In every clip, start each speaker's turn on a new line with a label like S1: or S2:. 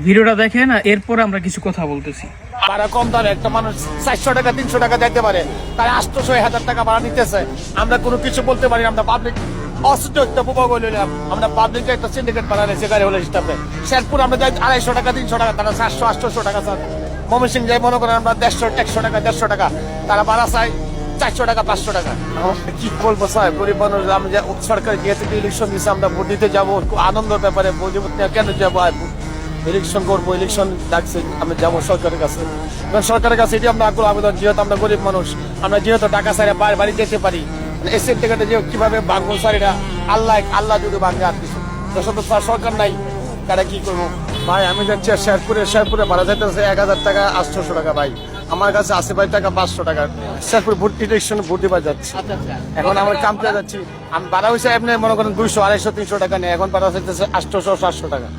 S1: ভিডিওটা দেখেন, এরপর আমরা কিছু কথা বলতেছি।
S2: ভাড়া কম দামে একটা মানুষ 400 টাকা 300 টাকা দিতে পারে, তাই 800-1000 টাকা ভাড়া নিতেছে। আমরা কোনো কিছু বলতে পারি না। আমরা পাবলিক অসুস্থ বললাম, আমরা পাবলিকে একটা সিন্ডিকেট বানালে সেখানে হলে হিসাবে শেরপুর আমরা যাই 250 টাকা 300 টাকা, তারা 700-800 টাকা চান। ময়মনসিংহ যাই মনে করেন আমরা 150 টাকা 150 টাকা, তারা ভাড়া চাই 400 টাকা 500 টাকা। কি বলবো স্যার, গরিব মানুষ। আমরা সরকার যেহেতু ইলেকশন দিচ্ছে, আমরা ভোট দিতে যাবো, আনন্দের ব্যাপারে কেন যাবো, ইলেকশন করবো, ইলেকশন ডাকছে, আমরা যাবো সরকারের কাছে। সরকারের কাছে এটি আমরা আগ্রহ আবেদন, যেহেতু আমরা গরিব মানুষ, আমরা যেহেতু টাকা ছাড়া বাড়ি যেতে পারি, এসের টিকিটে যে কিভাবে ভাঙবো স্যার, এটা আল্লাহ যদি ভাঙে আর কিছু স্যার, সরকার নাই, তারা কি করবো ভাই। আমি যাচ্ছি শেরপুরে ভাড়া যাইতেছে 1000 টাকা 800 টাকা ভাই। আমার কাছে আছে ভাই টাকা 500 টাকা। শেরপুর ইলেকশন ভোট দিবার যাচ্ছি, এখন আমার কামতে যাচ্ছি। আমি ভাড়া হয়েছে এমনি মনে করেন 200, 250, 300 টাকা নেই, এখন ভাড়া চাইতেছে 800-700 টাকা।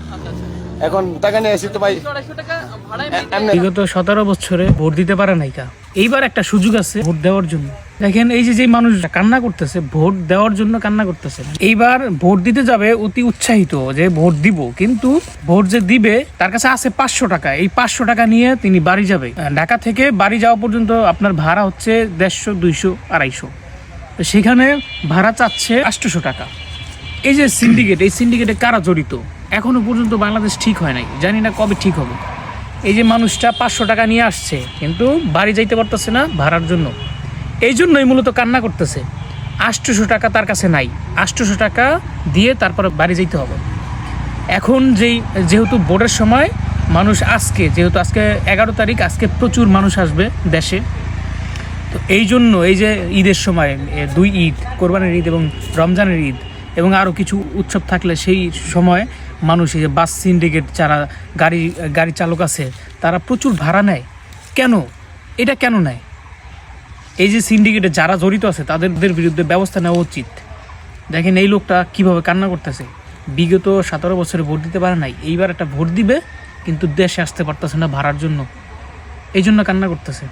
S2: এখন টাকা নিয়ে এসেছি তো ভাই।
S1: বিগত 17 বছরে ভোট দিতে পারে নাই কা, এইবার একটা সুযোগ আছে ভোট দেওয়ার জন্য। দেখেন এই যে মানুষ কান্না করতেছে, ভোট দেওয়ার জন্য কান্না করতেছে। এইবার ভোট দিতে যাবে অতি উৎসাহিত যে ভোট দিব, কিন্তু ভোট যে দিবে তার কাছে আছে 500 টাকা। এই 500 টাকা নিয়ে তিনি বাড়ি যাবে। ঢাকা থেকে বাড়ি যাওয়া পর্যন্ত আপনার ভাড়া হচ্ছে 150, 200, 250। সেখানে ভাড়া চাচ্ছে 800 টাকা। এই যে সিন্ডিকেট, এই সিন্ডিকেটে কারা জড়িত এখনো পর্যন্ত বাংলাদেশ ঠিক হয় নাই, জানি না কবে ঠিক হবে। এই যে মানুষটা 500 টাকা নিয়ে আসছে, কিন্তু বাড়ি যাইতে পারতেছে না ভাড়ার জন্য, এই জন্যই মূলত কান্না করতেছে। 800 টাকা তার কাছে নাই, 800 টাকা দিয়ে তারপরে বাড়ি যাইতে হবে। এখন যেহেতু ভোটের সময় মানুষ যেহেতু আজকে 11 তারিখ, আজকে প্রচুর মানুষ আসবে দেশে, তো এই জন্য এই যে ঈদের সময় 2 ঈদ, কোরবানির ঈদ এবং রমজানের ঈদ এবং আরও কিছু উৎসব থাকলে সেই সময় মানুষ, এই যে বাস সিন্ডিকেট যারা গাড়ি চালক আছে, তারা প্রচুর ভাড়া নেয়। কেন এটা কেন নেয়? এই যে সিন্ডিকেটে যারা জড়িত আছে তাদের বিরুদ্ধে ব্যবস্থা নেওয়া উচিত। দেখেন এই লোকটা কিভাবে কান্না করতেছে। বিগত 17 বছরে ভোট দিতে পারে নাই, এইবার একটা ভোট দিবে, কিন্তু দেশে আসতে পারতেছে না ভাড়ার জন্য, এই জন্য কান্না করতেছে।